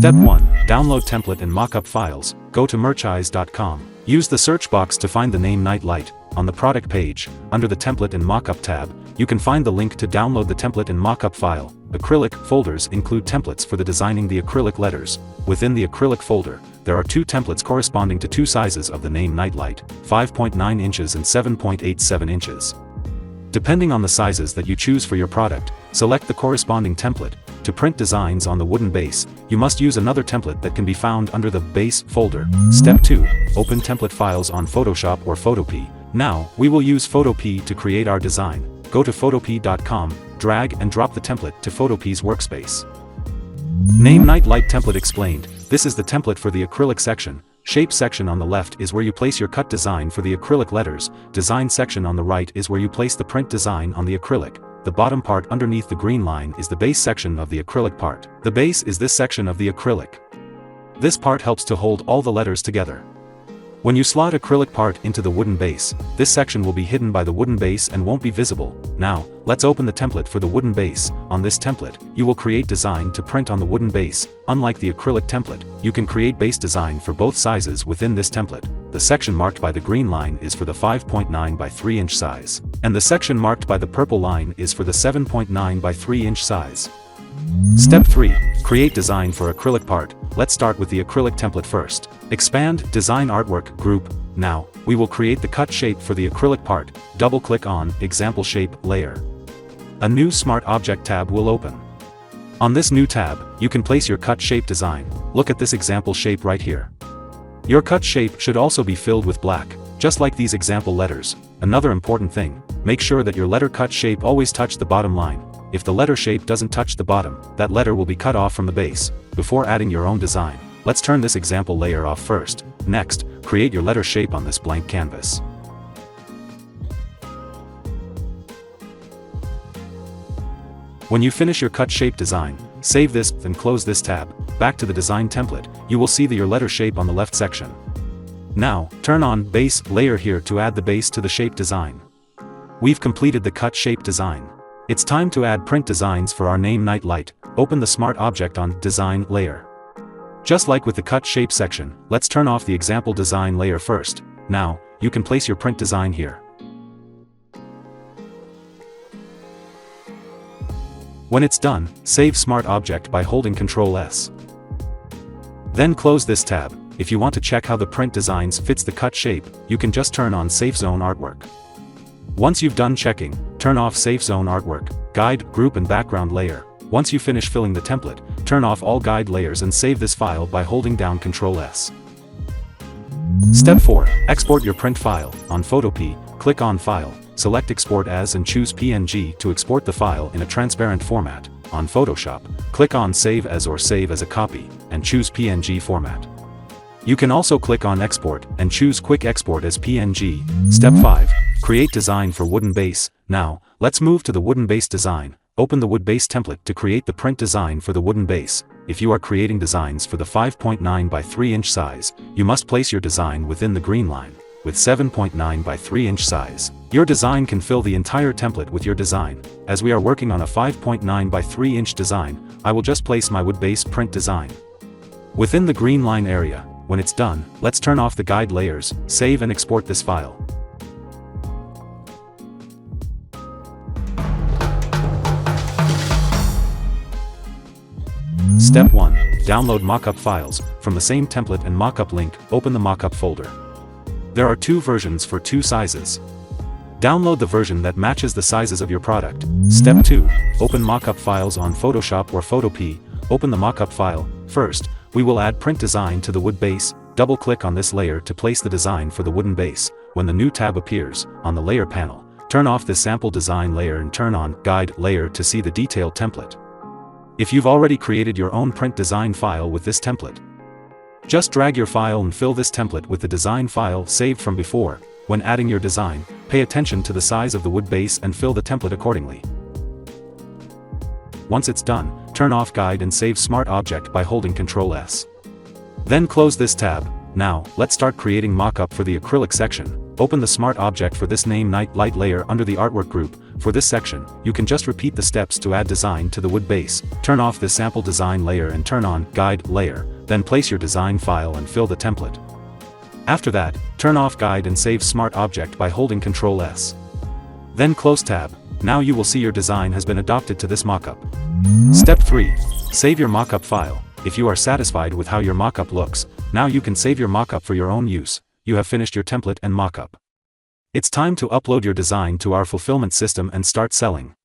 Step 1. Download template and mockup files. Go to mercheyes.com. Use the search box to find the name Nightlight. On the product page, under the template and mockup tab, you can find the link to download the template and mockup file. Acrylic folders include templates for the designing the acrylic letters. Within the acrylic folder, there are two templates corresponding to two sizes of the name Nightlight, 5.9 inches and 7.87 inches. Depending on the sizes that you choose for your product, select the corresponding template. To print designs on the wooden base, you must use another template that can be found under the Base folder. Step 2. Open template files on Photoshop or Photopea. Now, we will use Photopea to create our design. Go to photopea.com, drag and drop the template to Photopea's workspace. Name Nightlight template explained. This is the template for the acrylic section. Shape section on the left is where you place your cut design for the acrylic letters. Design section on the right is where you place the print design on the acrylic. The bottom part underneath the green line is the base section of the acrylic part. The base is this section of the acrylic. This part helps to hold all the letters together. When you slot acrylic part into the wooden base, this section will be hidden by the wooden base and won't be visible. Now, let's open the template for the wooden base. On this template, you will create design to print on the wooden base. Unlike the acrylic template, you can create base design for both sizes within this template. The section marked by the green line is for the 5.9 by 3 inch size, and the section marked by the purple line is for the 7.9 by 3 inch size. Step 3. Create design for acrylic part. Let's start with the acrylic template first. Expand Design Artwork Group. Now, we will create the cut shape for the acrylic part. Double-click on Example Shape Layer. A new Smart Object tab will open. On this new tab, you can place your cut shape design. Look at this example shape right here. Your cut shape should also be filled with black, just like these example letters. Another important thing, make sure that your letter cut shape always touch the bottom line. If the letter shape doesn't touch the bottom, that letter will be cut off from the base. Before adding your own design, let's turn this example layer off first. Next, create your letter shape on this blank canvas. When you finish your cut shape design, save this and close this tab. Back to the design template, you will see your letter shape on the left section. Now, turn on Base layer here to add the base to the shape design. We've completed the cut shape design. It's time to add print designs for our name Nightlight. Open the Smart Object on Design layer. Just like with the cut shape section, let's turn off the example design layer first. Now, you can place your print design here. When it's done, save Smart Object by holding Ctrl+S. Then close this tab. If you want to check how the print designs fits the cut shape, you can just turn on Safe Zone Artwork. Once you've done checking, turn off Safe Zone Artwork, Guide, Group and Background layer. Once you finish filling the template, turn off all guide layers and save this file by holding down Ctrl+S. Step 4. Export your print file. On Photopea, click on File, select Export As and choose PNG to export the file in a transparent format. On Photoshop, click on Save As or Save as a Copy, and choose PNG format. You can also click on Export and choose Quick Export as PNG. Step 5. Create design for wooden base. Now, let's move to the wooden base design. Open the wood base template to create the print design for the wooden base. If you are creating designs for the 5.9 by 3 inch size, you must place your design within the green line. With 7.9 by 3 inch size, your design can fill the entire template with your design. As we are working on a 5.9 by 3 inch design, I will just place my wood base print design within the green line area. When it's done, let's turn off the guide layers, save and export this file. Step 1. Download mockup files. From the same template and mockup link, open the mockup folder. There are two versions for two sizes. Download the version that matches the sizes of your product. Step 2. Open mockup files on Photoshop or Photopea. Open the mockup file. First, we will add print design to the wood base. Double-click on this layer to place the design for the wooden base. When the new tab appears, on the layer panel, turn off the sample design layer and turn on Guide layer to see the detailed template. If you've already created your own print design file with this template, just drag your file and fill this template with the design file saved from before. When adding your design, pay attention to the size of the wood base and fill the template accordingly. Once it's done, turn off Guide and save Smart Object by holding Ctrl+S. Then close this tab. Now, let's start creating mockup for the acrylic section. Open the Smart Object for this name Night Light layer under the Artwork group. For this section, you can just repeat the steps to add design to the wood base. Turn off this sample design layer and turn on Guide layer, then place your design file and fill the template. After that, turn off Guide and save Smart Object by holding Ctrl S. Then close tab. Now you will see your design has been adopted to this mockup. Step 3. Save your mockup file. If you are satisfied with how your mockup looks, now you can save your mockup for your own use. You have finished your template and mockup. It's time to upload your design to our fulfillment system and start selling.